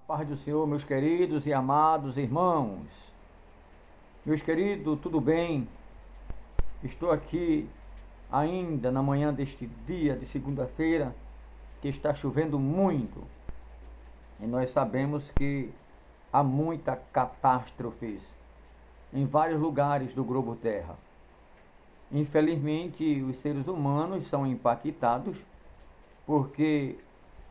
Paz do Senhor, meus queridos e amados irmãos. Meus queridos, tudo bem? Estou aqui ainda na manhã deste dia de segunda-feira, que está chovendo muito. E nós sabemos que há muitas catástrofes em vários lugares do globo Terra. Infelizmente, os seres humanos são impactados porque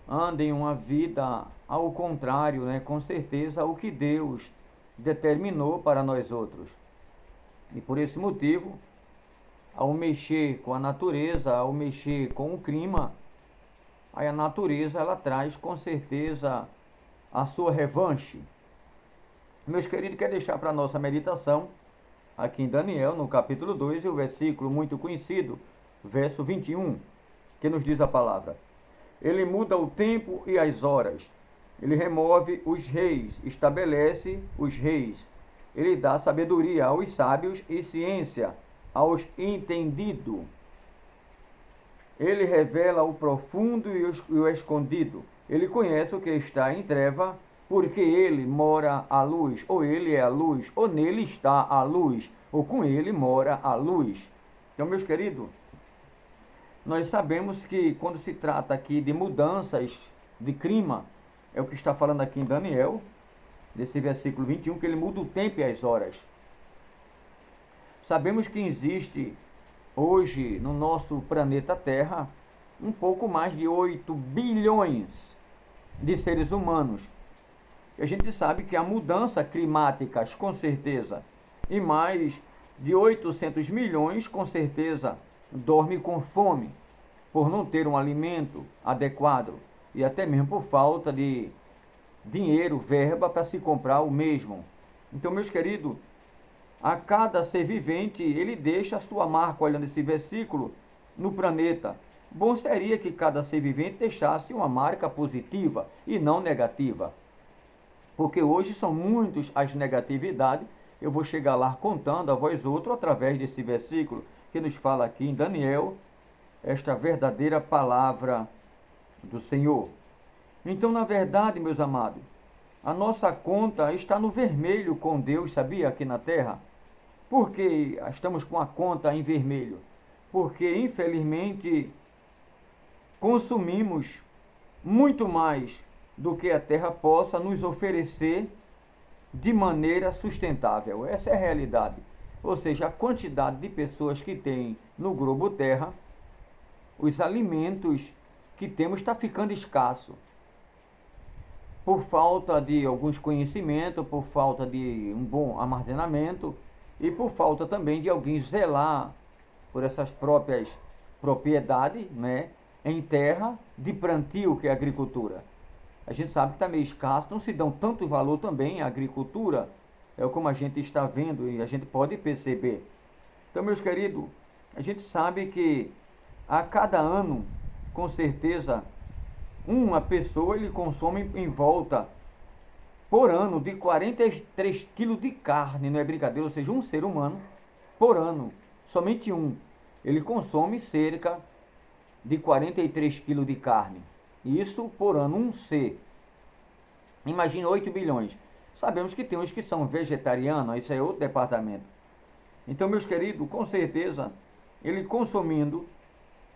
andem uma vida ao contrário, né? Com certeza, o que Deus determinou para nós outros. E por esse motivo, ao mexer com a natureza, ao mexer com o clima, aí a natureza ela traz com certeza a sua revanche. Meus queridos, quero deixar para a nossa meditação aqui em Daniel, no capítulo 2, e o versículo muito conhecido, verso 21, que nos diz a palavra: Ele muda o tempo e as horas. Ele remove os reis, estabelece os reis. Ele dá sabedoria aos sábios e ciência aos entendidos. Ele revela o profundo e o escondido. Ele conhece o que está em treva, porque ele mora à luz. Ou ele é a luz, ou nele está a luz, ou com ele mora a luz. Então, meus queridos, nós sabemos que quando se trata aqui de mudanças de clima, é o que está falando aqui em Daniel, desse versículo 21, que ele muda o tempo e as horas. Sabemos que existe hoje no nosso planeta Terra um pouco mais de 8 bilhões de seres humanos. E a gente sabe que há mudanças climáticas, com certeza, e mais de 800 milhões, com certeza, dorme com fome, por não ter um alimento adequado e até mesmo por falta de dinheiro, verba para se comprar o mesmo. Então, meus queridos, a cada ser vivente, ele deixa a sua marca, olhando esse versículo, no planeta. Bom seria que cada ser vivente deixasse uma marca positiva e não negativa. Porque hoje são muitas as negatividades. Eu vou chegar lá contando a vós outros através desse versículo que nos fala aqui em Daniel, esta verdadeira palavra do Senhor. Então, na verdade, meus amados, a nossa conta está no vermelho com Deus, sabia, aqui na Terra? Por que estamos com a conta em vermelho? Porque, infelizmente, consumimos muito mais do que a Terra possa nos oferecer de maneira sustentável. Essa é a realidade. Ou seja, a quantidade de pessoas que tem no globo Terra, os alimentos que temos está ficando escasso. Por falta de alguns conhecimentos, por falta de um bom armazenamento e por falta também de alguém zelar por essas próprias propriedades, né, em terra de plantio, que é a agricultura. A gente sabe que está meio escasso, não se dão tanto valor também à agricultura, é como a gente está vendo e a gente pode perceber. Então, meus queridos, a gente sabe que a cada ano, com certeza, uma pessoa ele consome em volta, por ano, de 43 quilos de carne, não é brincadeira, ou seja, um ser humano, por ano, somente um, ele consome cerca de 43 quilos de carne. Isso por ano, um ser. Imagina 8 bilhões. Sabemos que tem uns que são vegetarianos, isso é outro departamento. Então, meus queridos, com certeza, ele consumindo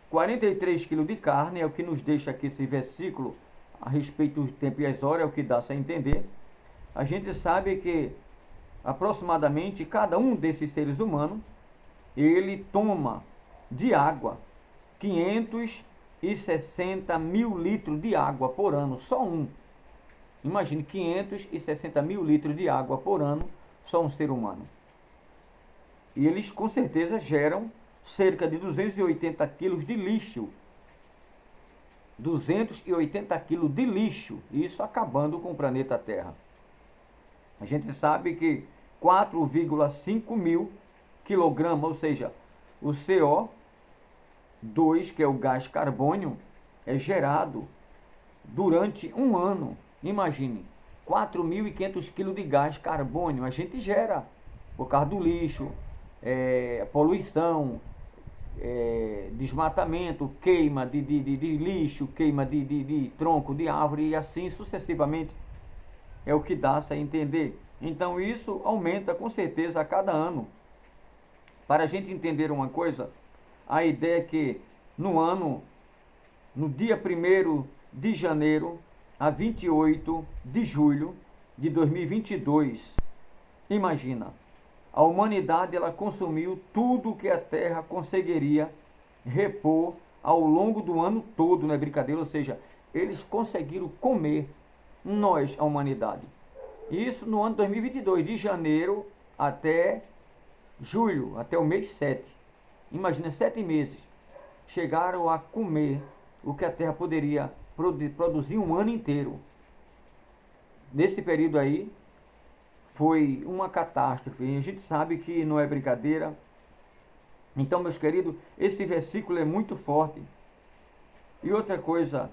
43 quilos de carne, é o que nos deixa aqui esse versículo a respeito do tempo e as horas, é o que dá-se a entender. A gente sabe que aproximadamente cada um desses seres humanos, ele toma de água 560 mil litros de água por ano, só um. Imagine 560 mil litros de água por ano, só um ser humano. E eles com certeza geram cerca de 280 quilos de lixo. 280 quilos de lixo, isso acabando com o planeta Terra. A gente sabe que 4,5 mil quilogramas, ou seja, o CO2, que é o gás carbônio, é gerado durante um ano. Imagine, 4.500 quilos de gás carbônio a gente gera por causa do lixo, poluição, desmatamento, queima de lixo, queima de tronco de árvore e assim sucessivamente. É o que dá-se a entender. Então isso aumenta com certeza a cada ano. Para a gente entender uma coisa, a ideia é que no dia 1º de janeiro a 28 de julho de 2022, imagina, a humanidade ela consumiu tudo que a Terra conseguiria repor ao longo do ano todo, não é brincadeira? Ou seja, eles conseguiram comer, nós, a humanidade. Isso no ano 2022, de janeiro até julho, até o mês 7. Imagina, 7 meses. Chegaram a comer o que a Terra poderia produzir um ano inteiro. Nesse período aí, foi uma catástrofe. E a gente sabe que não é brincadeira. Então, meus queridos, esse versículo é muito forte. E outra coisa,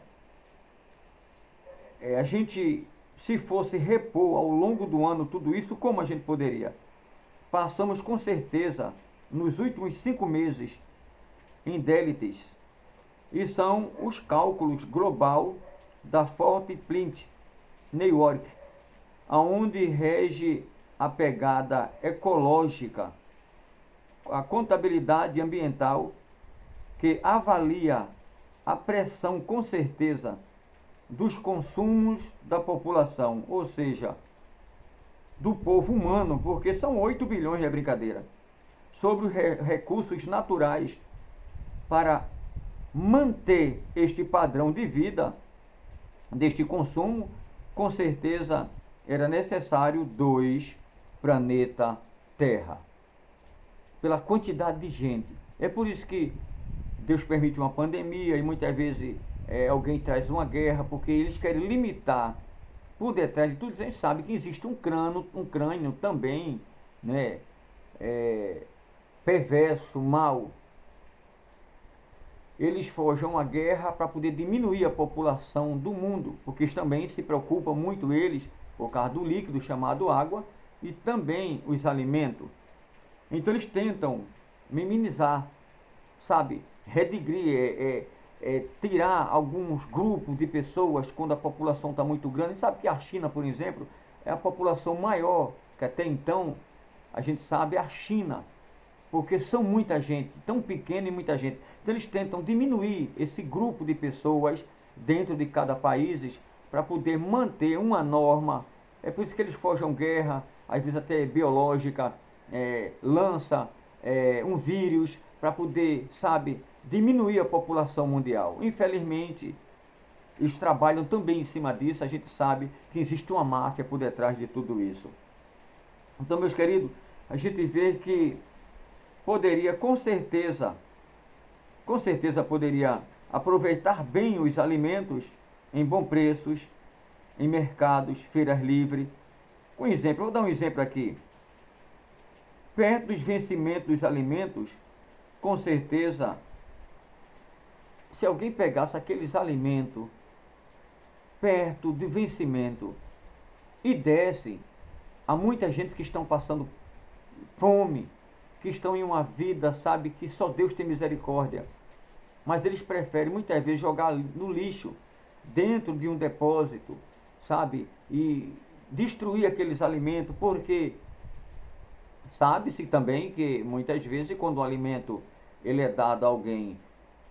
a gente, se fosse repor ao longo do ano tudo isso, como a gente poderia? Passamos com certeza, nos últimos 5 meses, em délites. E são os cálculos global da Fort Flint, New York, aonde rege a pegada ecológica, a contabilidade ambiental, que avalia a pressão, com certeza, dos consumos da população, ou seja, do povo humano, porque são 8 bilhões, não é brincadeira, sobre os recursos naturais para manter este padrão de vida, deste consumo. Com certeza era necessário 2 planeta Terra, pela quantidade de gente. É por isso que Deus permite uma pandemia e muitas vezes alguém traz uma guerra, porque eles querem limitar. Por detrás de tudo, a gente sabe que existe um crânio também, né, perverso, mau. Eles forjam a guerra para poder diminuir a população do mundo, porque também se preocupam muito eles por causa do líquido chamado água e também os alimentos. Então eles tentam minimizar, sabe, redigir, tirar alguns grupos de pessoas quando a população está muito grande. Sabe que a China, por exemplo, é a população maior, que até então a gente sabe, é a China, porque são muita gente, tão pequena e muita gente. Então eles tentam diminuir esse grupo de pessoas dentro de cada país para poder manter uma norma. É por isso que eles forjam guerra, às vezes até biológica, lança um vírus para poder, sabe, diminuir a população mundial. Infelizmente, eles trabalham também em cima disso. A gente sabe que existe uma máfia por detrás de tudo isso. Então, meus queridos, a gente vê que poderia, com certeza poderia aproveitar bem os alimentos em bom preços, em mercados, feiras livres. Um exemplo, vou dar um exemplo aqui. Perto dos vencimentos dos alimentos, com certeza, se alguém pegasse aqueles alimentos perto de vencimento e desse a muita gente que estão passando fome, que estão em uma vida, sabe, que só Deus tem misericórdia, mas eles preferem muitas vezes jogar no lixo, dentro de um depósito, sabe, e destruir aqueles alimentos, porque sabe-se também que muitas vezes quando o alimento ele é dado a alguém,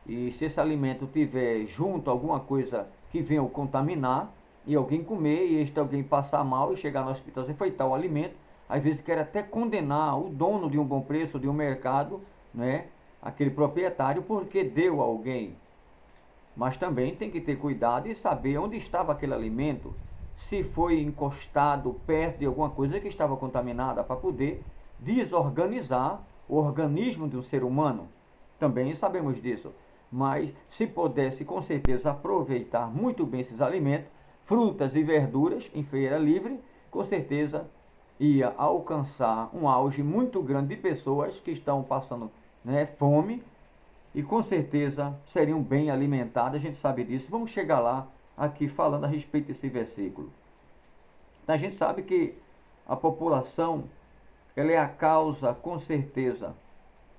e se esse alimento tiver junto alguma coisa que venha o contaminar, e alguém comer, e este alguém passar mal e chegar no hospital e foi tal o alimento, às vezes quer até condenar o dono de um bom preço, de um mercado, né, aquele proprietário, porque deu a alguém. Mas também tem que ter cuidado e saber onde estava aquele alimento, se foi encostado perto de alguma coisa que estava contaminada, para poder desorganizar o organismo de um ser humano. Também sabemos disso. Mas se pudesse com certeza aproveitar muito bem esses alimentos, frutas e verduras em feira livre, com certeza ia alcançar um auge muito grande de pessoas que estão passando, né, fome, e com certeza seriam bem alimentadas. A gente sabe disso. Vamos chegar lá aqui falando a respeito desse versículo. A gente sabe que a população ela é a causa, com certeza,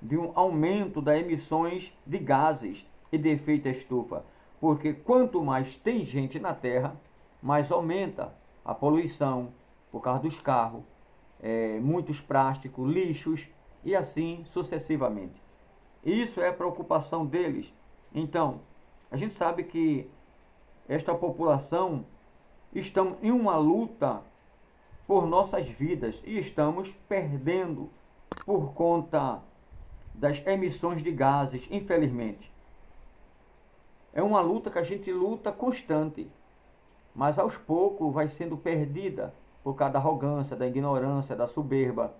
de um aumento das emissões de gases e de efeito estufa. Porque quanto mais tem gente na Terra, mais aumenta a poluição por causa dos carros, muitos plásticos, lixos e assim sucessivamente. Isso é a preocupação deles. Então, a gente sabe que esta população está em uma luta por nossas vidas e estamos perdendo por conta das emissões de gases, infelizmente. É uma luta que a gente luta constante, mas aos poucos vai sendo perdida por causa da arrogância, da ignorância, da soberba,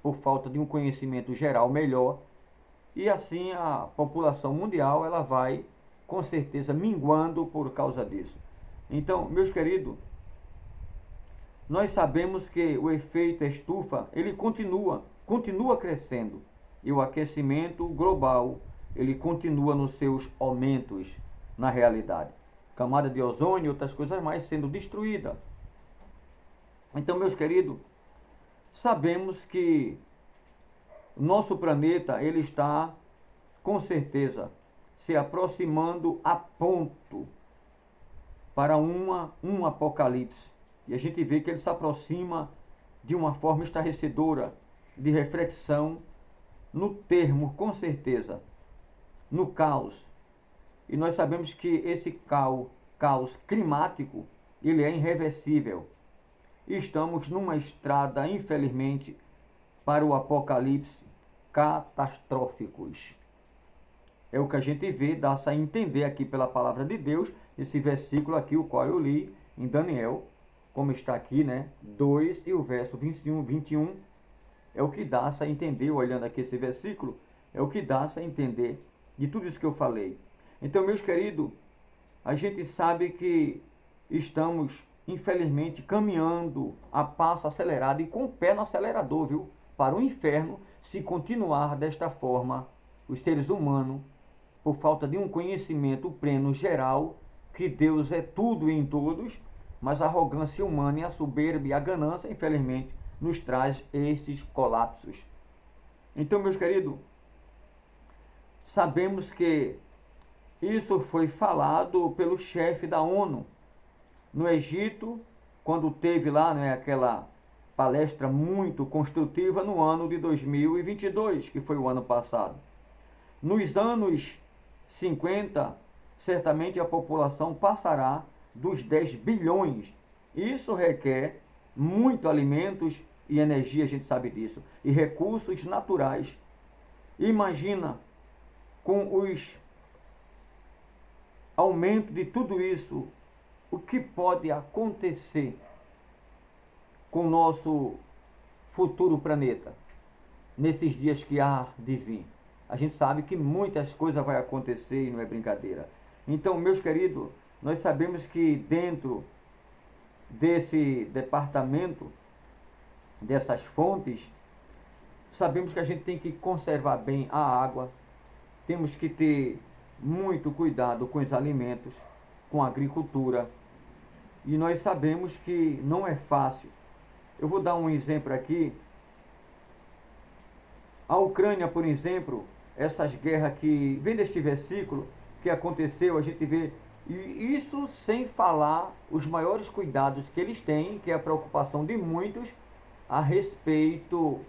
por falta de um conhecimento geral melhor. E assim a população mundial ela vai com certeza minguando por causa disso. Então, meus queridos, nós sabemos que o efeito estufa ele continua crescendo e o aquecimento global ele continua nos seus aumentos na realidade. Camada de ozônio e outras coisas mais sendo destruída. Então, meus queridos, sabemos que nosso planeta ele está com certeza se aproximando a ponto para um apocalipse. E a gente vê que ele se aproxima de uma forma estarrecedora de reflexão no termo, com certeza, no caos. E nós sabemos que esse caos climático, ele é irreversível. E estamos numa estrada, infelizmente, para o apocalipse catastróficos. É o que a gente vê, dá-se a entender aqui pela palavra de Deus, esse versículo aqui, o qual eu li em Daniel, como está aqui, né? 2 e o verso 21, é o que dá-se a entender, olhando aqui esse versículo, é o que dá-se a entender de tudo isso que eu falei. Então, meus queridos, a gente sabe que estamos, infelizmente, caminhando a passo acelerado e com o pé no acelerador, viu? Para o inferno, se continuar desta forma, os seres humanos, por falta de um conhecimento pleno geral, que Deus é tudo em todos, mas a arrogância humana e a soberba e a ganância, infelizmente, nos traz estes colapsos. Então, meus queridos, sabemos que isso foi falado pelo chefe da ONU no Egito, quando teve lá, né, aquela palestra muito construtiva no ano de 2022, que foi o ano passado. Nos anos 50, certamente a população passará dos 10 bilhões. Isso requer muito alimentos e energia, a gente sabe disso, e recursos naturais. Imagina, com os aumento de tudo isso, o que pode acontecer com o nosso futuro planeta nesses dias que há de vir. A gente sabe que muitas coisas vão acontecer e não é brincadeira. Então, meus queridos, nós sabemos que dentro desse departamento, dessas fontes, sabemos que a gente tem que conservar bem a água, temos que ter muito cuidado com os alimentos, com a agricultura, e nós sabemos que não é fácil. Eu vou dar um exemplo aqui. A Ucrânia, por exemplo, essas guerras que vem deste versículo que aconteceu, a gente vê, e isso sem falar os maiores cuidados que eles têm, que é a preocupação de muitos a respeito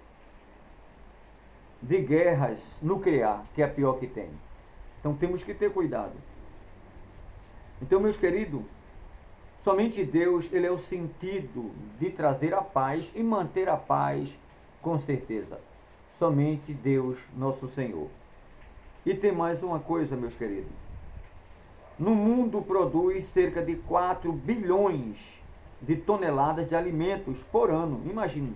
de guerras nucleares, que é a pior que tem. Então temos que ter cuidado. Então, meus queridos, somente Deus, ele é o sentido de trazer a paz e manter a paz com certeza. Somente Deus, nosso Senhor. E tem mais uma coisa, meus queridos. No mundo produz cerca de 4 bilhões de toneladas de alimentos por ano. Imagine,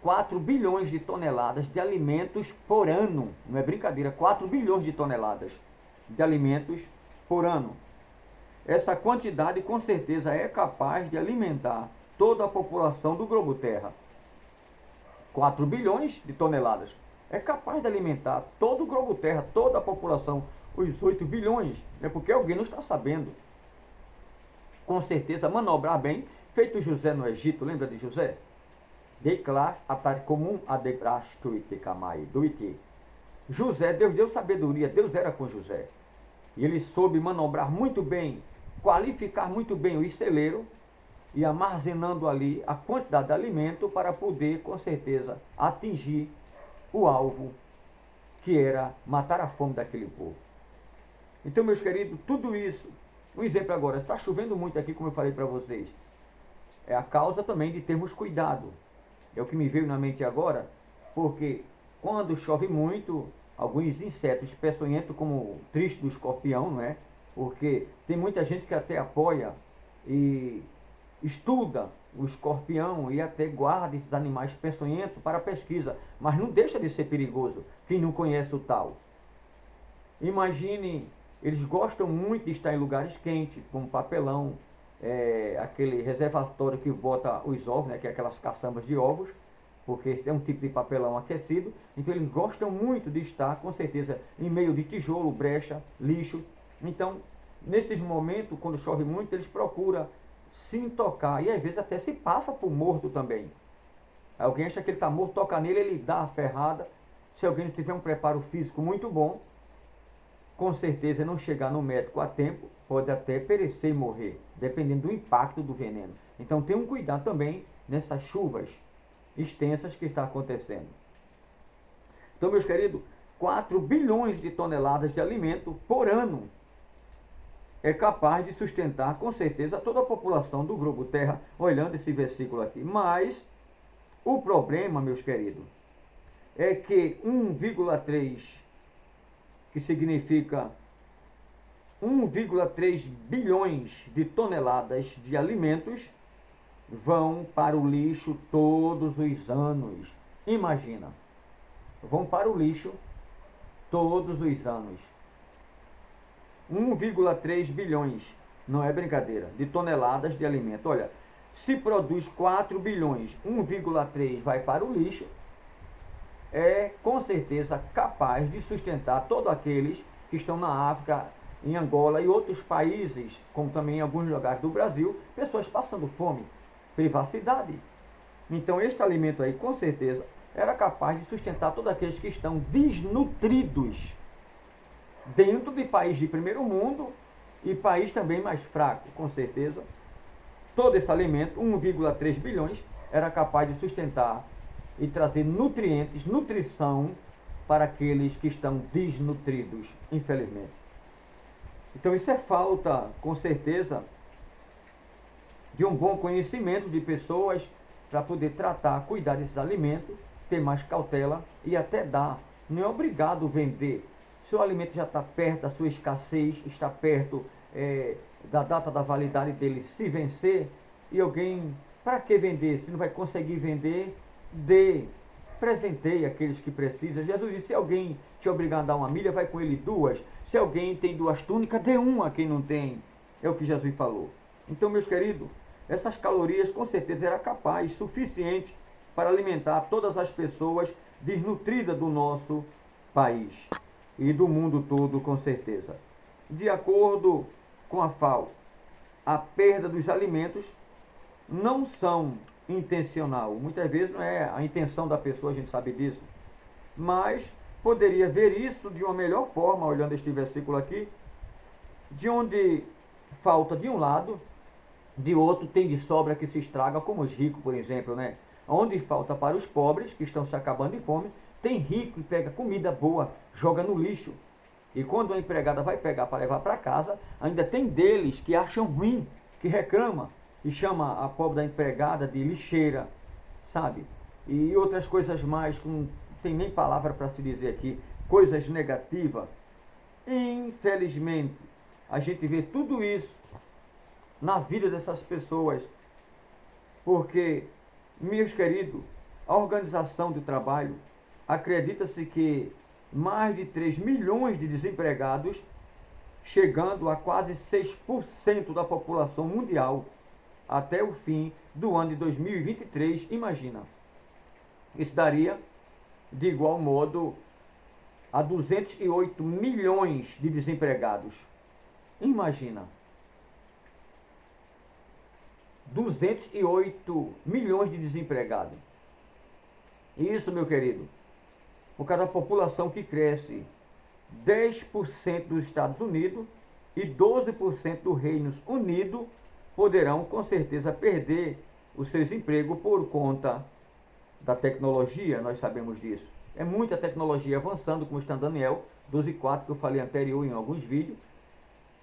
4 bilhões de toneladas de alimentos por ano. Não é brincadeira, 4 bilhões de toneladas de alimentos por ano. Essa quantidade com certeza é capaz de alimentar toda a população do globo Terra. 4 bilhões de toneladas. É capaz de alimentar todo o globo Terra, toda a população, os 8 bilhões. É porque alguém não está sabendo. Com certeza, manobrar bem, feito José no Egito, lembra de José? Declar atar comum a debrastuite camai duite. José, Deus deu sabedoria, Deus era com José. E ele soube manobrar muito bem, qualificar muito bem o celeiro e armazenando ali a quantidade de alimento para poder, com certeza, atingir o alvo, que era matar a fome daquele povo. Então, meus queridos, tudo isso, um exemplo agora, está chovendo muito aqui, como eu falei para vocês, é a causa também de termos cuidado. É o que me veio na mente agora, porque quando chove muito, alguns insetos peçonhentos, como o triste do escorpião, não é? Porque tem muita gente que até apoia e estuda o escorpião e até guarda esses animais peçonhentos para pesquisa, mas não deixa de ser perigoso quem não conhece o tal. Imagine, eles gostam muito de estar em lugares quentes, como papelão, aquele reservatório que bota os ovos, né, que é aquelas caçambas de ovos, porque esse é um tipo de papelão aquecido, então eles gostam muito de estar, com certeza, em meio de tijolo, brecha, lixo. Então, nesses momentos, quando chove muito, eles procuram se intocar, e às vezes até se passa por morto também. Alguém acha que ele está morto, toca nele, ele dá a ferrada. Se alguém não tiver um preparo físico muito bom, com certeza não chegar no médico a tempo, pode até perecer e morrer, dependendo do impacto do veneno. Então tenha um cuidado também nessas chuvas extensas que está acontecendo. Então, meus queridos, 4 bilhões de toneladas de alimento por ano é capaz de sustentar, com certeza, toda a população do globo Terra, olhando esse versículo aqui. Mas o problema, meus queridos, é que 1,3, que significa 1,3 bilhões de toneladas de alimentos, vão para o lixo todos os anos. Imagina, vão para o lixo todos os anos. 1,3 bilhões, não é brincadeira, de toneladas de alimento. Olha, se produz 4 bilhões, 1,3 vai para o lixo, é com certeza capaz de sustentar todos aqueles que estão na África, em Angola e outros países, como também em alguns lugares do Brasil, pessoas passando fome, privacidade. Então este alimento aí, com certeza, era capaz de sustentar todos aqueles que estão desnutridos dentro de país de primeiro mundo e país também mais fraco, com certeza. Todo esse alimento, 1,3 bilhões, era capaz de sustentar e trazer nutrientes, nutrição para aqueles que estão desnutridos, infelizmente. Então isso é falta, com certeza, de um bom conhecimento de pessoas para poder tratar, cuidar desses alimentos, ter mais cautela e até dar. Não é obrigado vender. Se o alimento já está perto da sua escassez, está perto da data da validade dele se vencer, e alguém, para que vender? Se não vai conseguir vender, dê, presenteie aqueles que precisam. Jesus disse, se alguém te obrigar a dar uma milha, vai com ele 2. Se alguém tem 2 túnicas, dê uma a quem não tem. É o que Jesus falou. Então, meus queridos, essas calorias com certeza era capaz, suficiente para alimentar todas as pessoas desnutridas do nosso país e do mundo todo, com certeza. De acordo com a FAO, a perda dos alimentos não são intencional. Muitas vezes não é a intenção da pessoa, a gente sabe disso. Mas poderia ver isso de uma melhor forma, olhando este versículo aqui, de onde falta de um lado, de outro tem de sobra que se estraga, como os ricos, por exemplo, né? Onde falta para os pobres, que estão se acabando de fome, tem rico que pega comida boa, joga no lixo. E quando a empregada vai pegar para levar para casa, ainda tem deles que acham ruim, que reclama e chama a pobre da empregada de lixeira, sabe? E outras coisas mais, que não tem nem palavra para se dizer aqui, coisas negativas. Infelizmente, a gente vê tudo isso na vida dessas pessoas, porque, meus queridos, a organização do trabalho, acredita-se que mais de 3 milhões de desempregados, chegando a quase 6% da população mundial até o fim do ano de 2023, imagina. Isso daria, de igual modo, a 208 milhões de desempregados. Imagina. 208 milhões de desempregados. Isso, meu querido, por causa da população que cresce 10% dos Estados Unidos e 12% do Reino Unido, poderão com certeza perder os seus empregos por conta da tecnologia, nós sabemos disso. É muita tecnologia avançando, como está Daniel 12:4, que eu falei anterior em alguns vídeos,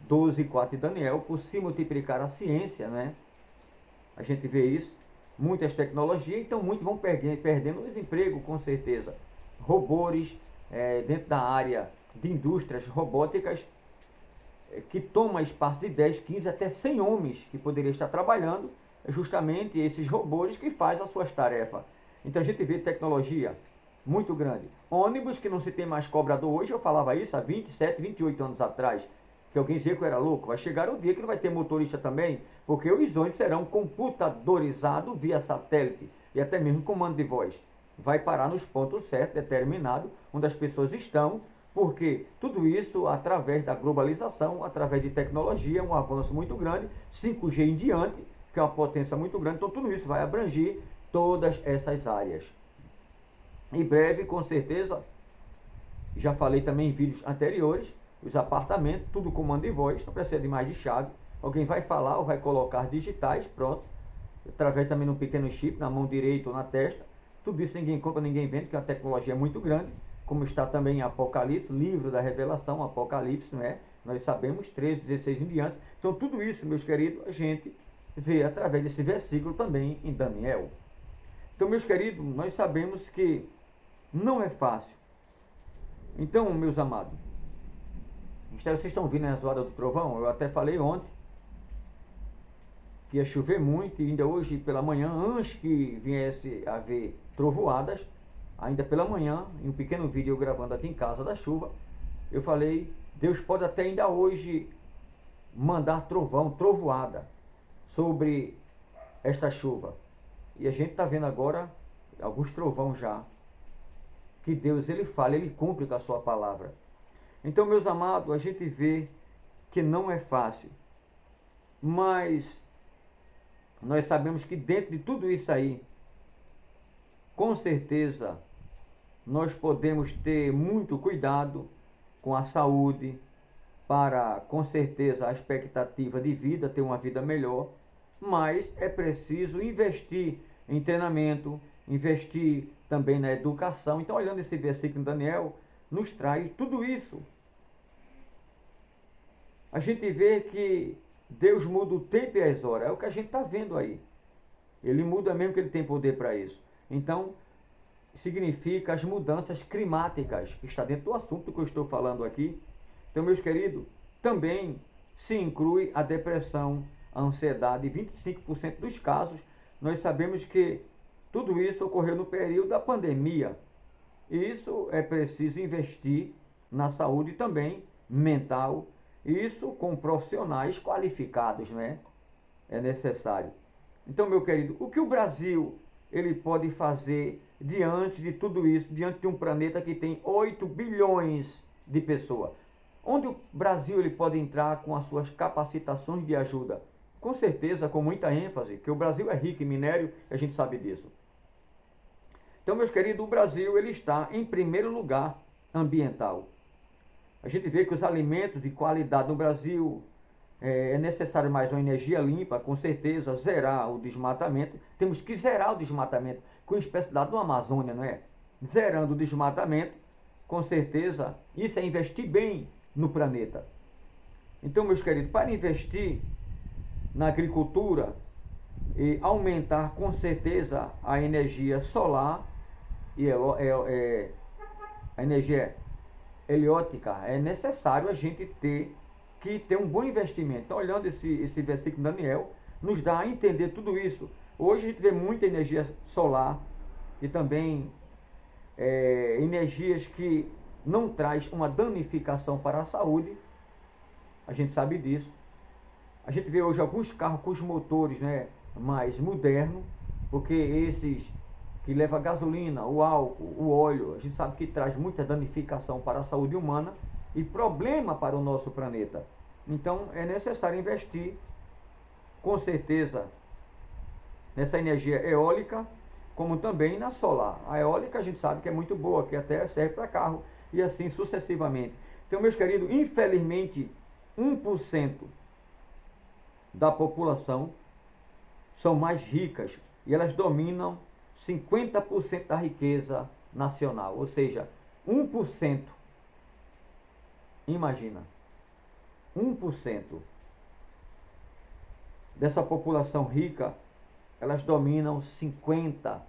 12:4 de Daniel, por se multiplicar a ciência, né? A gente vê isso, muitas tecnologias, então muitos vão perdendo os empregos, com certeza. Robôs, dentro da área de indústrias robóticas, que toma espaço de 10, 15, até 100 homens que poderiam estar trabalhando, justamente esses robôs que fazem as suas tarefas. Então a gente vê tecnologia muito grande. Ônibus que não se tem mais cobrador hoje, eu falava isso há 27, 28 anos atrás, que alguém dizia que eu era louco. Vai chegar o dia que não vai ter motorista também, porque os ônibus serão computadorizados via satélite e até mesmo comando de voz. Vai parar nos pontos certos, determinados, onde as pessoas estão, porque tudo isso através da globalização, através de tecnologia, um avanço muito grande, 5G em diante, que é uma potência muito grande, então tudo isso vai abranger todas essas áreas. Em breve, com certeza, já falei também em vídeos anteriores, os apartamentos, tudo comando de voz, não precisa de mais de chave, alguém vai falar ou vai colocar digitais, pronto, através também de um pequeno chip na mão direita ou na testa, tudo isso ninguém compra, ninguém vende, que é uma tecnologia muito grande, como está também em Apocalipse, livro da revelação, Apocalipse, não é? Nós sabemos, 13, 16 em diante. Então tudo isso, meus queridos, a gente vê através desse versículo também em Daniel. Então, meus queridos, nós sabemos que não é fácil. Então, meus amados, vocês estão vindo as horas do trovão? Eu até falei ontem que ia chover muito, e ainda hoje pela manhã, antes que viesse a haver trovoadas, ainda pela manhã, em um pequeno vídeo eu gravando aqui em casa da chuva, eu falei, Deus pode até ainda hoje mandar trovão, trovoada sobre esta chuva. E a gente está vendo agora alguns trovões já. Que Deus, ele fala, ele cumpre com a sua palavra. Então, meus amados, a gente vê que não é fácil. Mas nós sabemos que dentro de tudo isso aí, com certeza, nós podemos ter muito cuidado com a saúde, para, com certeza, a expectativa de vida, ter uma vida melhor, mas é preciso investir em treinamento, investir também na educação. Então, olhando esse versículo em Daniel, nos traz tudo isso. A gente vê que Deus muda o tempo e as horas, é o que a gente está vendo aí. Ele muda mesmo, que ele tem poder para isso. Então, significa as mudanças climáticas, que está dentro do assunto que eu estou falando aqui. Então, meus queridos, também se inclui a depressão, a ansiedade. 25% dos casos, nós sabemos que tudo isso ocorreu no período da pandemia. E isso é preciso investir na saúde também mental. Isso com profissionais qualificados, né? É necessário. Então, meu querido, o que o Brasil ele pode fazer diante de tudo isso, diante de um planeta que tem 8 bilhões de pessoas? Onde o Brasil ele pode entrar com as suas capacitações de ajuda? Com certeza, com muita ênfase, que o Brasil é rico em minério, a gente sabe disso. Então, meus queridos, o Brasil ele está em primeiro lugar ambiental. A gente vê que os alimentos de qualidade no Brasil é necessário mais uma energia limpa, com certeza, zerar o desmatamento. Temos que zerar o desmatamento, com especialidade no Amazônia, não é? Zerando o desmatamento, com certeza, isso é investir bem no planeta. Então, meus queridos, para investir na agricultura e aumentar, com certeza, a energia solar e a energia heliótica, é necessário a gente ter um bom investimento. Então, olhando esse versículo de Daniel, nos dá a entender tudo isso. Hoje a gente vê muita energia solar e também energias que não traz uma danificação para a saúde. A gente sabe disso. A gente vê hoje alguns carros com os motores, né, mais modernos, porque esses que levam gasolina, o álcool, o óleo, a gente sabe que traz muita danificação para a saúde humana e problema para o nosso planeta. Então é necessário investir, com certeza, nessa energia eólica, como também na solar. A eólica a gente sabe que é muito boa, que até serve para carro e assim sucessivamente. Então, meus queridos, infelizmente, 1% da população são mais ricas e elas dominam 50% da riqueza nacional, ou seja, 1%. Imagina, 1% dessa população rica, elas dominam 50%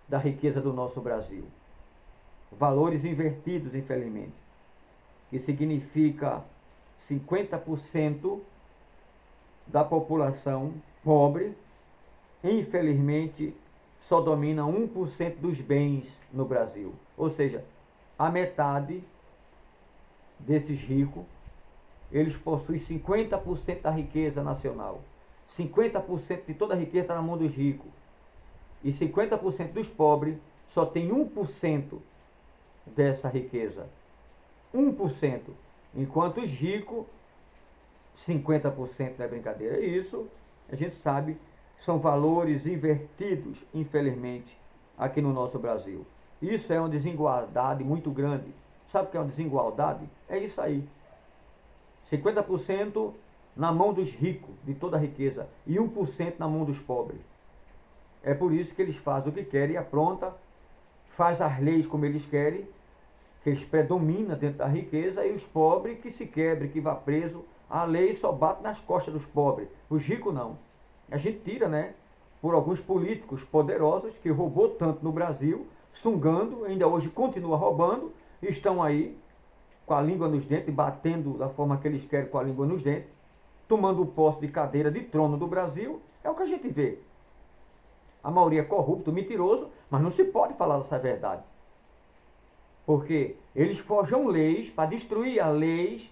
da riqueza do nosso Brasil. Valores invertidos, infelizmente, que significa 50% da população pobre, infelizmente, só domina 1% dos bens no Brasil. Ou seja, a metade desses ricos, eles possuem 50% da riqueza nacional. 50% de toda a riqueza está na mão dos ricos. E 50% dos pobres só tem 1% dessa riqueza. 1%. Enquanto os ricos, 50% não é brincadeira. Isso, a gente sabe, são valores invertidos, infelizmente, aqui no nosso Brasil. Isso é uma desigualdade muito grande. Sabe o que é uma desigualdade? É isso aí. 50% na mão dos ricos, de toda a riqueza, e 1% na mão dos pobres. É por isso que eles fazem o que querem, apronta, faz as leis como eles querem, que eles predominam dentro da riqueza, e os pobres que se quebrem, que vá preso, a lei só bate nas costas dos pobres. Os ricos não. A gente tira, né, por alguns políticos poderosos que roubou tanto no Brasil, sungando, ainda hoje continua roubando, e estão aí com a língua nos dentes, batendo da forma que eles querem com a língua nos dentes, tomando posse de cadeira de trono do Brasil. É o que a gente vê. A maioria é corrupto, mentiroso, mas não se pode falar dessa verdade. Porque eles forjam leis para destruir a lei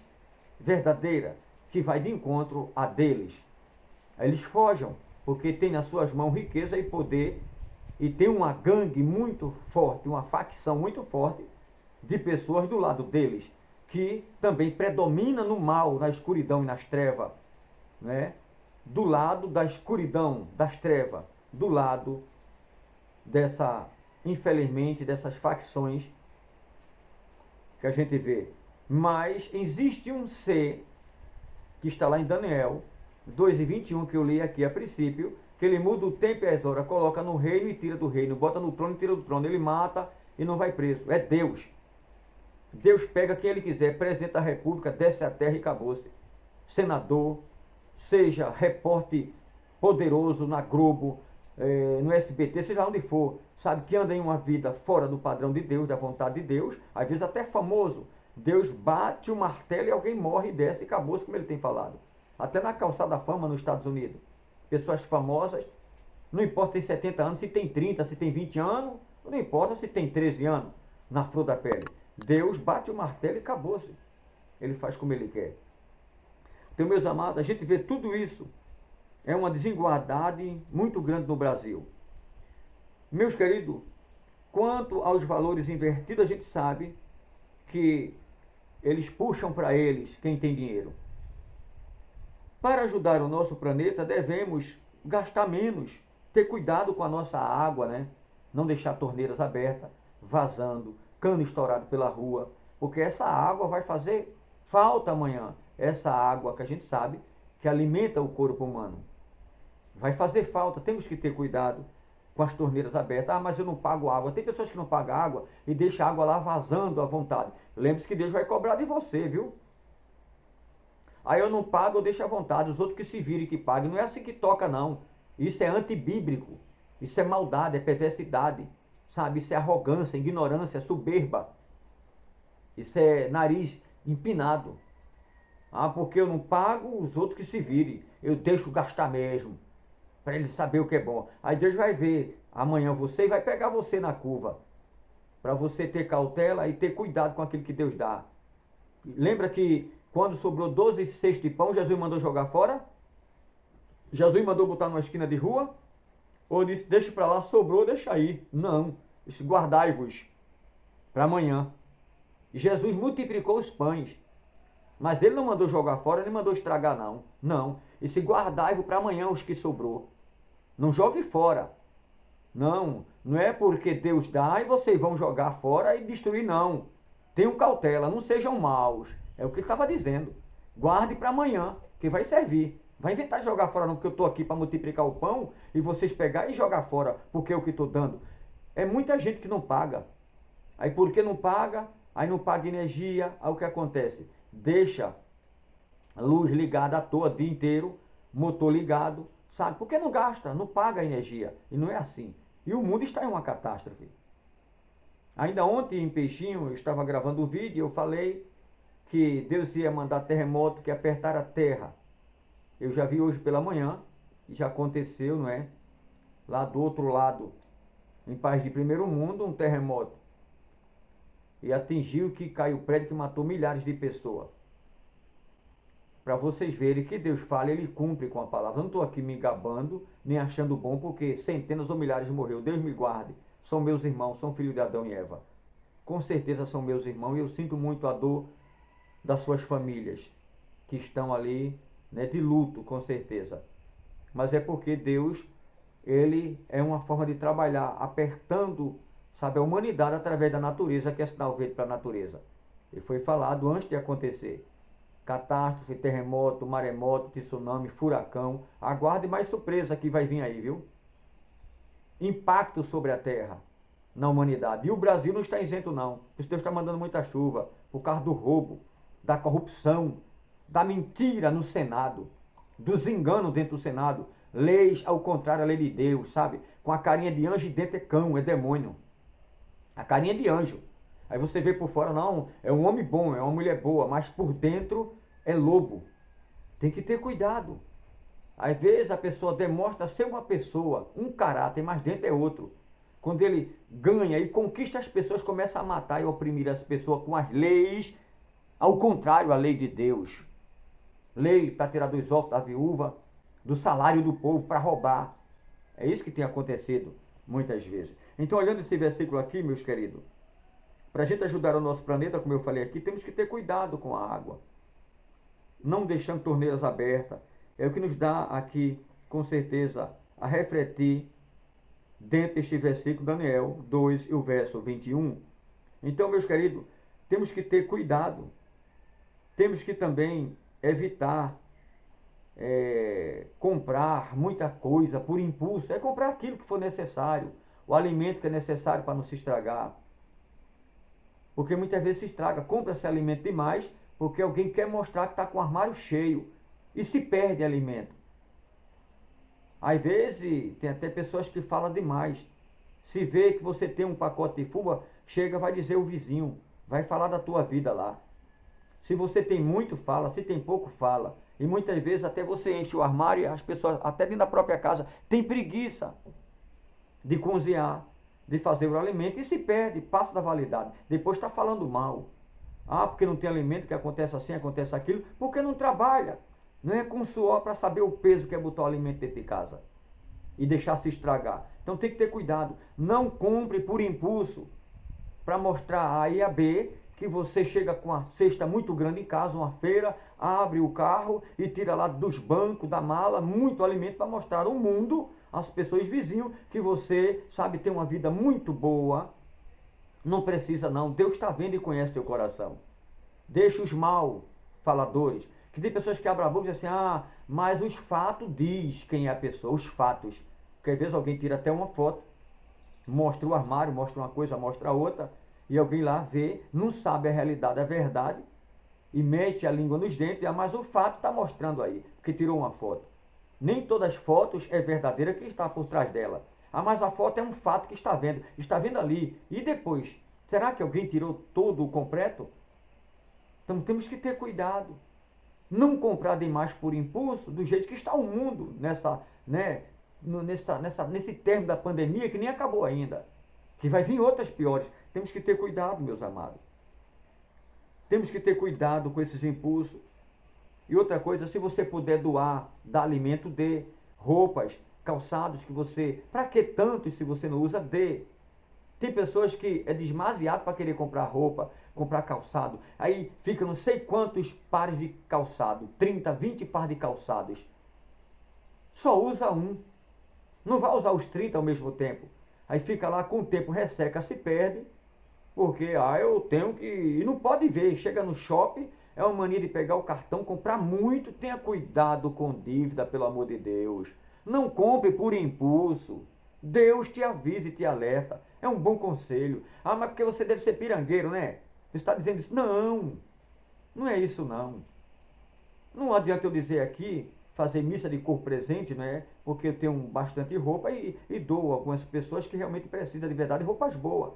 verdadeira, que vai de encontro a deles. Eles forjam, porque tem nas suas mãos riqueza e poder, e tem uma gangue muito forte, uma facção muito forte de pessoas do lado deles, que também predomina no mal, na escuridão e nas trevas, né? Do lado da escuridão, das trevas, do lado infelizmente, dessas facções que a gente vê. Mas existe um ser que está lá em Daniel 2:21, que eu li aqui a princípio, que ele muda o tempo e as horas, coloca no reino e tira do reino, bota no trono e tira do trono, ele mata e não vai preso. É Deus. Deus pega quem ele quiser, presidente da república, desce a terra e acabou-se. Senador, seja repórter poderoso na Globo, no SBT, seja onde for, sabe, que anda em uma vida fora do padrão de Deus, da vontade de Deus, às vezes até famoso. Deus bate o martelo e alguém morre e desce e acabou-se, como ele tem falado. Até na calçada da fama nos Estados Unidos. Pessoas famosas, não importa se tem 70 anos, se tem 30, se tem 20 anos, não importa se tem 13 anos na flor da pele. Deus bate o martelo e acabou-se. Ele faz como ele quer. Então, meus amados, a gente vê tudo isso. É uma desigualdade muito grande no Brasil. Meus queridos, quanto aos valores invertidos, a gente sabe que eles puxam para eles quem tem dinheiro. Para ajudar o nosso planeta, devemos gastar menos, ter cuidado com a nossa água, né? Não deixar torneiras abertas, vazando, cano estourado pela rua, porque essa água vai fazer falta amanhã. Essa água que a gente sabe que alimenta o corpo humano. Vai fazer falta, temos que ter cuidado com as torneiras abertas. Ah, mas eu não pago água. Tem pessoas que não pagam água e deixam a água lá vazando à vontade. Lembre-se que Deus vai cobrar de você, viu? Aí eu não pago, eu deixo à vontade. Os outros que se virem que paguem. Não é assim que toca, não. Isso é antibíblico. Isso é maldade, é perversidade. Sabe? Isso é arrogância, ignorância, soberba. Isso é nariz empinado. Ah, porque eu não pago, os outros que se virem. Eu deixo gastar mesmo. Para ele saber o que é bom. Aí Deus vai ver amanhã você e vai pegar você na curva. Para você ter cautela e ter cuidado com aquilo que Deus dá. Lembra que quando sobrou 12 cestos de pão, Jesus mandou jogar fora? Jesus mandou botar numa esquina de rua? Ou disse, deixa para lá, sobrou, deixa aí. Não, disse, guardai-vos para amanhã. E Jesus multiplicou os pães. Mas ele não mandou jogar fora, nem mandou estragar, não. Não, disse, guardai-vos para amanhã os que sobrou. Não jogue fora. Não, não é porque Deus dá e vocês vão jogar fora e destruir, não. Tenham cautela, não sejam maus. É o que ele estava dizendo. Guarde para amanhã, que vai servir. Vai inventar de jogar fora não, porque eu estou aqui para multiplicar o pão e vocês pegar e jogar fora, porque é o que estou dando. É muita gente que não paga. Aí porque não paga, aí não paga energia, aí o que acontece? Deixa a luz ligada à toa o dia inteiro, motor ligado, sabe? Porque não gasta, não paga energia. E não é assim. E o mundo está em uma catástrofe. Ainda ontem em Peixinho, eu estava gravando um vídeo e eu falei que Deus ia mandar terremoto que apertar a terra. Eu já vi hoje pela manhã, e já aconteceu, não é? Lá do outro lado, em país de primeiro mundo, um terremoto. E atingiu que caiu o prédio que matou milhares de pessoas. Para vocês verem que Deus fala, Ele cumpre com a palavra. Eu não estou aqui me gabando, nem achando bom, porque centenas ou milhares morreu. Deus me guarde. São meus irmãos, são filhos de Adão e Eva. Com certeza são meus irmãos e eu sinto muito a dor das suas famílias que estão ali, né, de luto, com certeza. Mas é porque Deus, Ele é uma forma de trabalhar, apertando, sabe, a humanidade através da natureza, que é sinal verde para a natureza. E foi falado antes de acontecer. Catástrofe, terremoto, maremoto, tsunami, furacão. Aguarde mais surpresa que vai vir aí, viu? Impacto sobre a terra, na humanidade. E o Brasil não está isento, não. Deus está mandando muita chuva por causa do roubo, da corrupção, da mentira no Senado, dos enganos dentro do Senado. Leis ao contrário à lei de Deus, sabe? Com a carinha de anjo e dentro é cão, é demônio. A carinha de anjo. Aí você vê por fora, não, é um homem bom, é uma mulher boa, mas por dentro é lobo. Tem que ter cuidado. Às vezes a pessoa demonstra ser uma pessoa, um caráter, mas dentro é outro. Quando ele ganha e conquista as pessoas, começa a matar e oprimir as pessoas com as leis, ao contrário à lei de Deus. Lei para tirar dos ovos da viúva, do salário do povo, para roubar. É isso que tem acontecido muitas vezes. Então, olhando esse versículo aqui, meus queridos, para a gente ajudar o nosso planeta, como eu falei aqui, temos que ter cuidado com a água. Não deixando torneiras abertas. É o que nos dá aqui, com certeza, a refletir dentro deste versículo, Daniel 2 e o verso 21. Então, meus queridos, temos que ter cuidado. Temos que também evitar comprar muita coisa por impulso. É comprar aquilo que for necessário. O alimento que é necessário para não se estragar. Porque muitas vezes se estraga. Compra-se alimento demais porque alguém quer mostrar que está com o armário cheio. E se perde alimento. Às vezes, tem até pessoas que falam demais. Se vê que você tem um pacote de fubá, chega, vai dizer o vizinho. Vai falar da tua vida lá. Se você tem muito, fala. Se tem pouco, fala. E muitas vezes até você enche o armário e as pessoas, até dentro da própria casa, tem preguiça de cozinhar, de fazer o alimento e se perde, passa da validade. Depois está falando mal. Ah, porque não tem alimento, que acontece assim, acontece aquilo. Porque não trabalha. Não é com suor para saber o peso que é botar o alimento dentro de casa e deixar se estragar. Então tem que ter cuidado. Não compre por impulso para mostrar a A e a B que você chega com uma cesta muito grande em casa, uma feira, abre o carro e tira lá dos bancos, da mala, muito alimento para mostrar ao mundo, às pessoas vizinhos, que você, sabe, tem uma vida muito boa. Não precisa não. Deus está vendo e conhece teu coração. Deixa os mal faladores. Que tem pessoas que abrem a boca e dizem assim, mas os fatos diz quem é a pessoa, os fatos. Porque às vezes alguém tira até uma foto, mostra o armário, mostra uma coisa, mostra outra, e alguém lá vê, não sabe a realidade, a verdade, e mete a língua nos dentes, mas o fato está mostrando aí, que tirou uma foto. Nem todas as fotos é verdadeira que está por trás dela. Mas a foto é um fato que está vendo ali. E depois, será que alguém tirou todo o completo? Então temos que ter cuidado. Não comprar demais por impulso, do jeito que está o mundo nesse termo da pandemia que nem acabou ainda. Que vai vir outras piores. Temos que ter cuidado, meus amados. Temos que ter cuidado com esses impulsos. E outra coisa, se você puder doar, dar alimento, dê. Roupas, calçados que você... Para que tanto se você não usa, dê. Tem pessoas que é demasiado para querer comprar roupa, comprar calçado. Aí fica não sei quantos pares de calçado. 30, 20 pares de calçados. Só usa um. Não vai usar os 30 ao mesmo tempo. Aí fica lá, com o tempo resseca, se perde. Porque, eu tenho que... E não pode ver. Chega no shopping, É uma mania de pegar o cartão, comprar muito. Tenha cuidado com dívida, pelo amor de Deus. Não compre por impulso. Deus te avisa e te alerta. É um bom conselho. Ah, mas porque você deve ser pirangueiro, né? Você está dizendo isso? Não, não é isso não. Não adianta eu dizer aqui, fazer missa de corpo presente, né? Porque eu tenho bastante roupa e dou a algumas pessoas que realmente precisam de verdade roupas boas.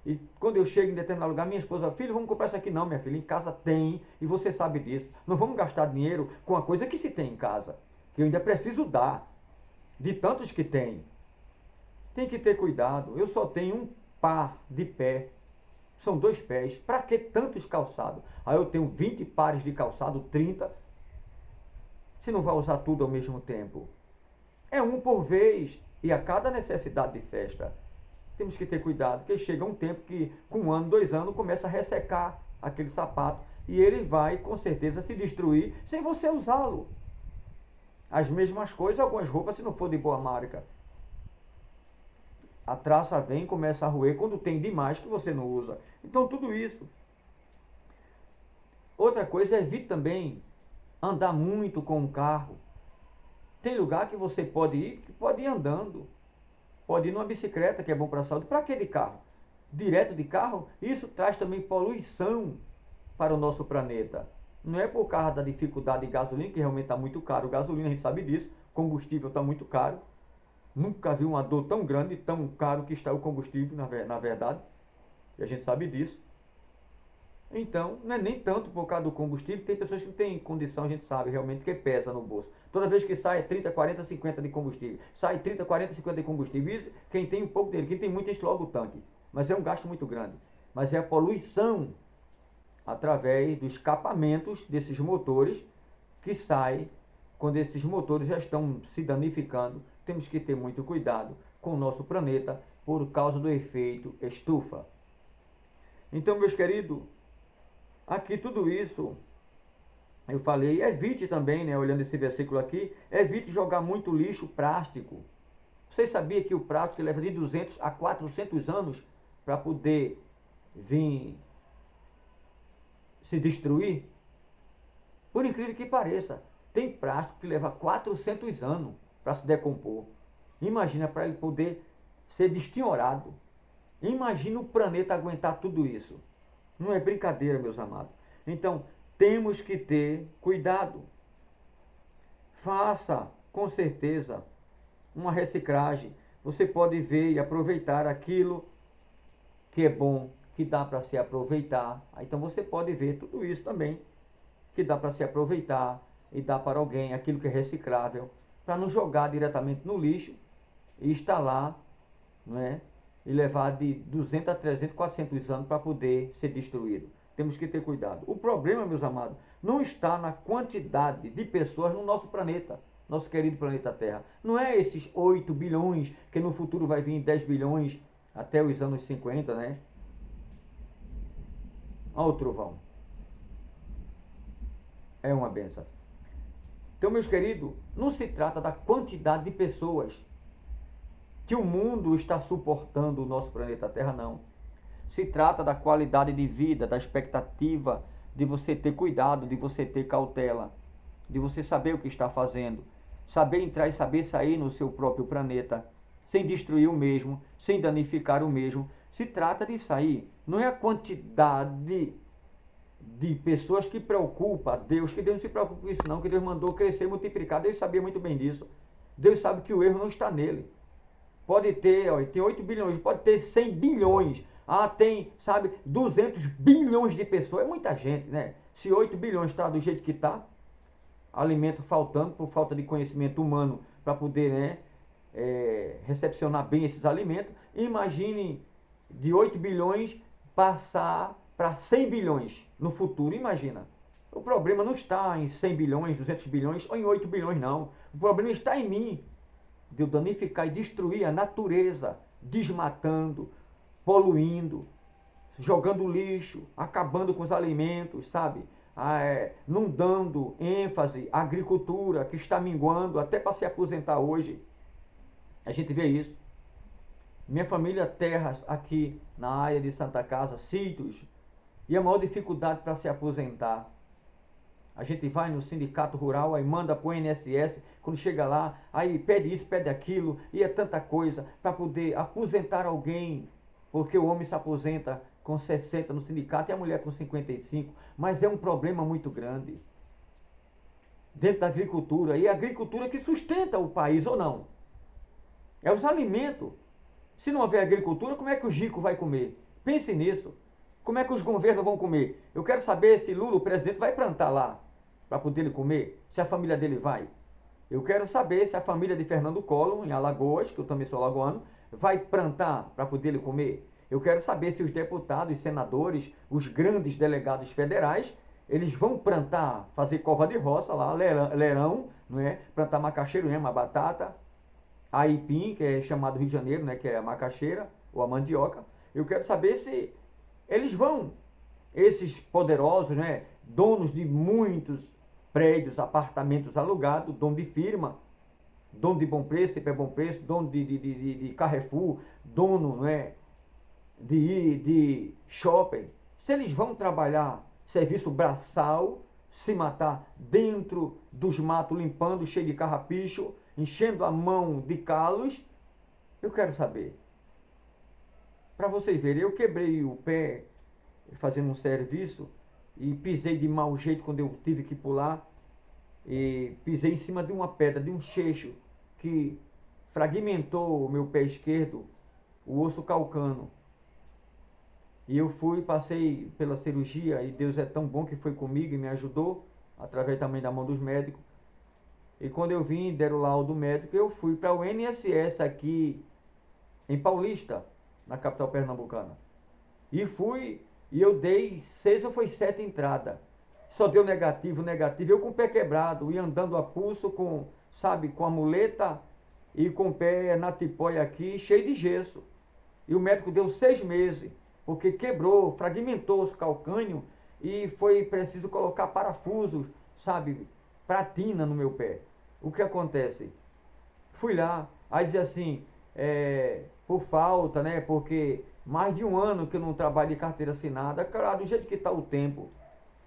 E quando eu chego em determinado lugar, minha esposa, filho, vamos comprar isso aqui. Não, minha filha, em casa tem, e você sabe disso. Não vamos gastar dinheiro com a coisa que se tem em casa, que eu ainda preciso dar, de tantos que tem. Tem que ter cuidado. Eu só tenho um par de pé, são 2 pés. Para que tantos calçados? Aí eu tenho 20 pares de calçado, 30. Se não vai usar tudo ao mesmo tempo. É um por vez, e a cada necessidade de festa. Temos que ter cuidado, porque chega um tempo que, com 1 ano, 2 anos, começa a ressecar aquele sapato. E ele vai, com certeza, se destruir sem você usá-lo. As mesmas coisas, algumas roupas, se não for de boa marca. A traça vem e começa a roer quando tem demais que você não usa. Então, tudo isso. Outra coisa, evite também andar muito com o carro. Tem lugar que você pode ir andando. Pode ir numa bicicleta, que é bom para a saúde. Para que de carro? Direto de carro, isso traz também poluição para o nosso planeta. Não é por causa da dificuldade de gasolina, que realmente está muito caro. Gasolina, a gente sabe disso. Combustível está muito caro. Nunca vi uma dor tão grande, tão caro que está o combustível, na verdade. E a gente sabe disso. Então, não é nem tanto por causa do combustível. Tem pessoas que não têm condição, a gente sabe realmente, que pesa no bolso. Toda vez que sai 30, 40, 50 de combustível. Sai 30, 40, 50 de combustível. Isso, quem tem um pouco dele. Quem tem muito, enche logo o tanque. Mas é um gasto muito grande. Mas é a poluição através dos escapamentos desses motores que sai quando esses motores já estão se danificando. Temos que ter muito cuidado com o nosso planeta por causa do efeito estufa. Então, meus queridos, aqui tudo isso, eu falei, evite também, né, olhando esse versículo aqui, evite jogar muito lixo plástico. Vocês sabiam que o plástico leva de 200 a 400 anos para poder vir se destruir? Por incrível que pareça, tem plástico que leva 400 anos para se decompor. Imagina para ele poder ser destinhorado. Imagina o planeta aguentar tudo isso. Não é brincadeira, meus amados. Então, temos que ter cuidado. Faça, com certeza, uma reciclagem. Você pode ver e aproveitar aquilo que é bom, que dá para se aproveitar. Então, você pode ver tudo isso também, que dá para se aproveitar e dar para alguém aquilo que é reciclável, para não jogar diretamente no lixo e instalar, não é? E levar de 200 a 300, 400 anos para poder ser destruído. Temos que ter cuidado. O problema, meus amados, não está na quantidade de pessoas no nosso planeta, nosso querido planeta Terra. Não é esses 8 bilhões, que no futuro vai vir 10 bilhões até os anos 50, né? Olha o trovão. É uma benção. Então, meus queridos, não se trata da quantidade de pessoas que o mundo está suportando o nosso planeta Terra, não. Se trata da qualidade de vida, da expectativa de você ter cuidado, de você ter cautela, de você saber o que está fazendo, saber entrar e saber sair no seu próprio planeta, sem destruir o mesmo, sem danificar o mesmo. Se trata de sair, não é a quantidade de pessoas que preocupa a Deus, que Deus não se preocupa com isso não, que Deus mandou crescer e multiplicar. Deus sabia muito bem disso. Deus sabe que o erro não está nele. Pode ter, ó, tem 8 bilhões, pode ter 100 bilhões. Ah, tem, sabe, 200 bilhões de pessoas. É muita gente, né? Se 8 bilhões está do jeito que está, alimento faltando, por falta de conhecimento humano para poder, né, recepcionar bem esses alimentos, imagine de 8 bilhões passar para 100 bilhões no futuro, imagina. O problema não está em 100 bilhões, 200 bilhões ou em 8 bilhões, não. O problema está em mim, de eu danificar e destruir a natureza, desmatando, poluindo, jogando lixo, acabando com os alimentos, sabe? Não dando ênfase à agricultura, que está minguando até para se aposentar hoje. A gente vê isso. Minha família, terras aqui na área de Santa Casa, sítios, e a maior dificuldade para se aposentar. A gente vai no sindicato rural, aí manda para o INSS, quando chega lá, aí pede isso, pede aquilo, e é tanta coisa para poder aposentar alguém, porque o homem se aposenta com 60 no sindicato e a mulher com 55, mas é um problema muito grande dentro da agricultura, e a agricultura que sustenta o país ou não. É os alimentos. Se não houver agricultura, como é que o rico vai comer? Pense nisso. Como é que os governos vão comer? Eu quero saber se Lula, o presidente, vai plantar lá para poder ele comer, se a família dele vai. Eu quero saber se a família de Fernando Collor, em Alagoas, que eu também sou alagoano, vai plantar para poder ele comer. Eu quero saber se os deputados, os senadores, os grandes delegados federais, eles vão plantar, fazer cova de roça lá, leirão, não é? Plantar macaxeira, batata, aipim, que é chamado Rio de Janeiro, né? Que é a macaxeira ou a mandioca. Eu quero saber se eles vão, esses poderosos, né? Donos de muitos prédios, apartamentos alugados, dono de firma, dono de Bom Preço, Hiper Bom Preço, dono de Carrefour, dono, não é, de shopping. Se eles vão trabalhar serviço braçal, se matar dentro dos matos, limpando, cheio de carrapicho, enchendo a mão de calos, eu quero saber. Para vocês verem, eu quebrei o pé fazendo um serviço e pisei de mau jeito quando eu tive que pular, e pisei em cima de uma pedra, de um cheixo que fragmentou o meu pé esquerdo, o osso calcano. E eu passei pela cirurgia, e Deus é tão bom que foi comigo e me ajudou, através também da mão dos médicos. E quando eu vim, deram o laudo médico, eu fui para o INSS aqui em Paulista, na capital pernambucana. E fui, e eu dei 6 ou foi 7 entradas. Só deu negativo. Eu com o pé quebrado, e andando a pulso com, sabe, com a muleta e com o pé na tipóia aqui, cheio de gesso. E o médico deu 6 meses, porque quebrou, fragmentou os calcânio e foi preciso colocar parafusos, sabe, pratina no meu pé. O que acontece? Fui lá, aí dizia assim, por falta, né, porque mais de 1 ano que eu não trabalho de carteira assinada, claro, do jeito que está o tempo,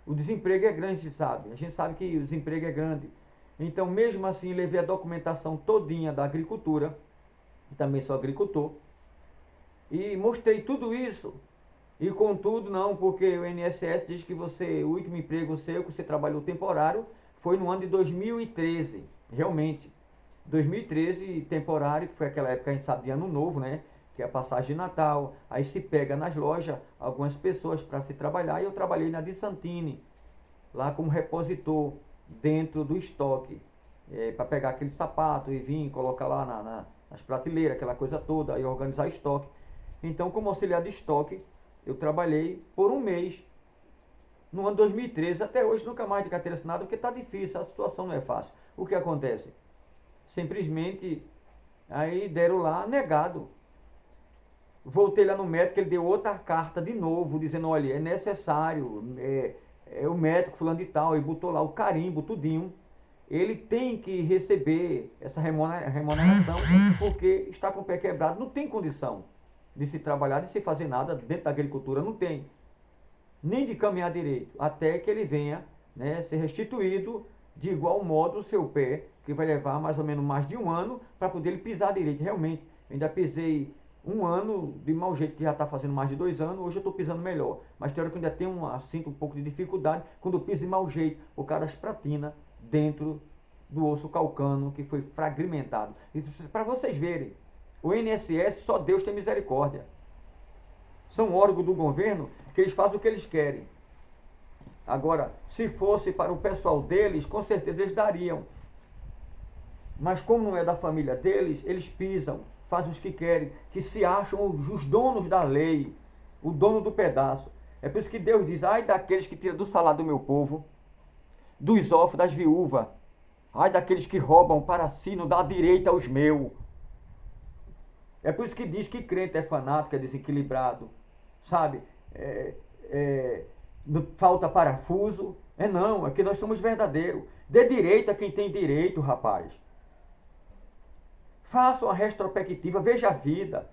o desemprego é grande, a gente sabe que o desemprego é grande. Então, mesmo assim, levei a documentação todinha da agricultura, também sou agricultor, e mostrei tudo isso. E contudo, não, porque o INSS diz que o último emprego seu, que você trabalhou temporário, foi no ano de 2013, realmente. 2013, temporário, que foi aquela época, a gente sabe, de ano novo, né? Que é a passagem de Natal. Aí se pega nas lojas algumas pessoas para se trabalhar, e eu trabalhei na de Santini, lá como repositor, dentro do estoque, para pegar aquele sapato e vir colocar lá nas prateleiras, aquela coisa toda, e organizar estoque. Então, como auxiliar de estoque, eu trabalhei por 1 mês, no ano 2013, até hoje nunca mais de carteira assinada, porque está difícil, a situação não é fácil. O que acontece? Simplesmente, aí deram lá, negado. Voltei lá no médico, ele deu outra carta de novo, dizendo, olha, é necessário, é o médico fulano de tal, e botou lá o carimbo, tudinho. Ele tem que receber essa remuneração, porque está com o pé quebrado, não tem condição de se trabalhar, de se fazer nada dentro da agricultura, não tem. Nem de caminhar direito, até que ele venha, né, ser restituído de igual modo o seu pé, que vai levar mais ou menos mais de 1 ano para poder ele pisar direito. Realmente, ainda pisei 1 ano de mau jeito, que já está fazendo mais de 2 anos, hoje eu estou pisando melhor. Mas tem hora que eu ainda tenho sinto um pouco de dificuldade quando eu piso de mau jeito, por causa das pratinas dentro do osso calcano que foi fragmentado. E para vocês verem, o INSS só Deus tem misericórdia. São órgãos do governo que eles fazem o que eles querem. Agora, se fosse para o pessoal deles, com certeza eles dariam. Mas como não é da família deles, eles pisam, fazem os que querem, que se acham os donos da lei, o dono do pedaço. É por isso que Deus diz, ai daqueles que tiram do salário do meu povo, dos órfãos, das viúvas, ai daqueles que roubam para si, não dá direito aos meus. É por isso que diz que crente é fanático, é desequilibrado, sabe? Falta parafuso. Não, é que nós somos verdadeiros. Dê direito a quem tem direito, rapaz. Faça uma retrospectiva, veja a vida.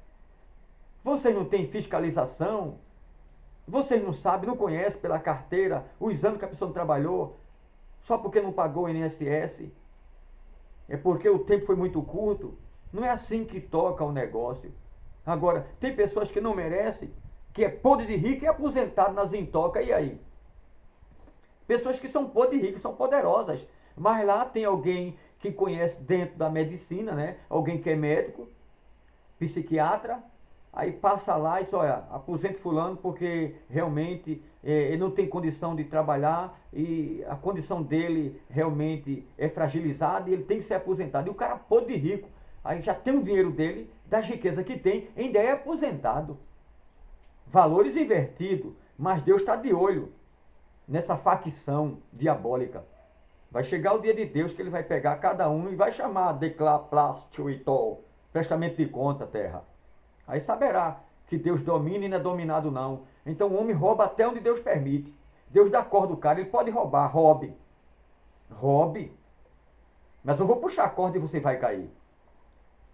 Vocês não têm fiscalização? Vocês não sabem, não conhecem pela carteira, os anos que a pessoa não trabalhou, só porque não pagou o INSS, é porque o tempo foi muito curto. Não é assim que toca o negócio. Agora, tem pessoas que não merecem, que é podre de rico e aposentado nas intocas, e aí? Pessoas que são podre de rico, são poderosas, mas lá tem alguém que conhece dentro da medicina, né? Alguém que é médico, psiquiatra, aí passa lá e diz, olha, aposente fulano porque realmente ele não tem condição de trabalhar e a condição dele realmente é fragilizada e ele tem que ser aposentado. E o cara podre de rico, aí já tem o dinheiro dele, das riquezas que tem, ainda é aposentado. Valores invertidos, mas Deus está de olho nessa facção diabólica. Vai chegar o dia de Deus que ele vai pegar cada um e vai chamar declaplástio e tol, prestamento de conta, terra. Aí saberá que Deus domina e não é dominado não. Então o homem rouba até onde Deus permite. Deus dá corda do cara, ele pode roubar, roube. Roube. Mas eu vou puxar a corda e você vai cair.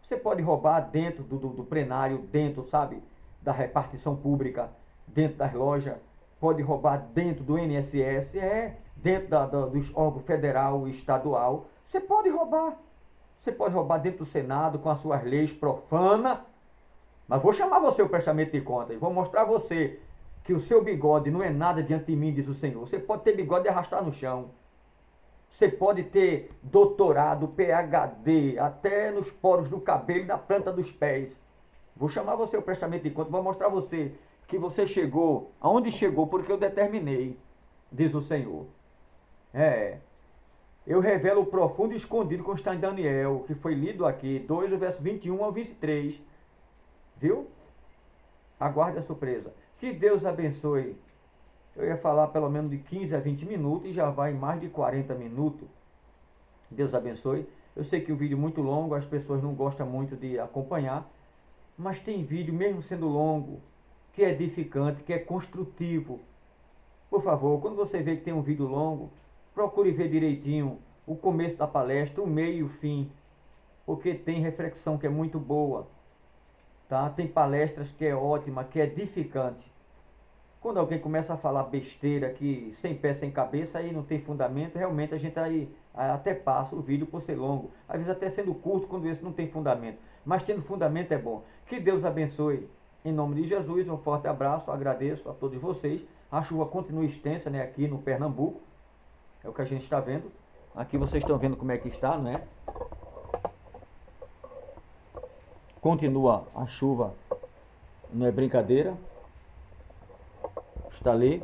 Você pode roubar dentro do plenário, dentro, sabe, da repartição pública, dentro das lojas. Pode roubar dentro do INSS, dentro dos órgãos federal e estadual. Você pode roubar. Você pode roubar dentro do Senado com as suas leis profanas. Mas vou chamar você o prestamento de conta e vou mostrar a você que o seu bigode não é nada diante de mim, diz o Senhor. Você pode ter bigode e arrastar no chão. Você pode ter doutorado, PhD, até nos poros do cabelo e na planta dos pés. Vou chamar você o prestamento de conta, vou mostrar a você que você chegou, aonde chegou, porque eu determinei, diz o Senhor. Eu revelo o profundo e escondido como está em Daniel, que foi lido aqui, 2, o verso 21 ao 23. Viu? Aguarde a surpresa. Que Deus abençoe. Eu ia falar pelo menos de 15 a 20 minutos e já vai mais de 40 minutos. Deus abençoe. Eu sei que o vídeo é muito longo, as pessoas não gostam muito de acompanhar, mas tem vídeo, mesmo sendo longo, que é edificante, que é construtivo. Por favor, quando você vê que tem um vídeo longo, procure ver direitinho o começo da palestra, o meio e o fim, porque tem reflexão que é muito boa. Tá? Tem palestras que é ótima, que é edificante. Quando alguém começa a falar besteira que sem pé, sem cabeça, aí não tem fundamento, realmente a gente aí até passa o vídeo por ser longo. Às vezes até sendo curto quando esse não tem fundamento. Mas tendo fundamento é bom. Que Deus abençoe. Em nome de Jesus, um forte abraço. Agradeço a todos vocês. A chuva continua extensa, né, aqui no Pernambuco. É o que a gente está vendo. Aqui vocês estão vendo como é que está, né? Continua a chuva. Não é brincadeira. Está ali.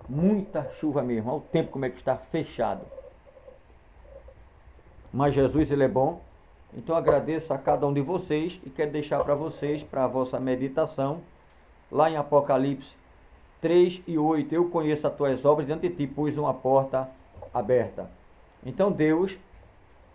Muita chuva mesmo. Olha o tempo como é que está fechado. Mas Jesus, ele é bom. Então agradeço a cada um de vocês e quero deixar para vocês, para a vossa meditação, lá em Apocalipse 3 e 8, eu conheço as tuas obras, diante de ti pus uma porta aberta. Então Deus,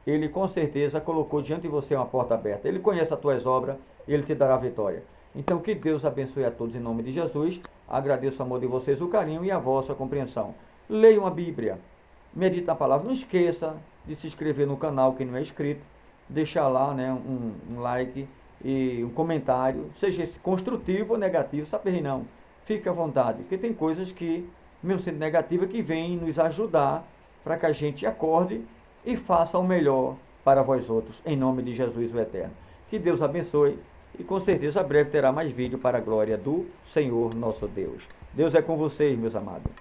ele com certeza colocou diante de você uma porta aberta. Ele conhece as tuas obras, ele te dará vitória. Então que Deus abençoe a todos em nome de Jesus. Agradeço o amor de vocês, o carinho e a vossa compreensão. Leiam a Bíblia, medite na palavra. Não esqueça de se inscrever no canal, quem não é inscrito. Deixar lá, né, um like e um comentário, seja esse construtivo ou negativo, sabe não, fique à vontade, porque tem coisas que, mesmo sendo negativa, que vêm nos ajudar para que a gente acorde e faça o melhor para vós outros, em nome de Jesus o Eterno. Que Deus abençoe e com certeza breve terá mais vídeo para a glória do Senhor nosso Deus. Deus é com vocês, meus amados.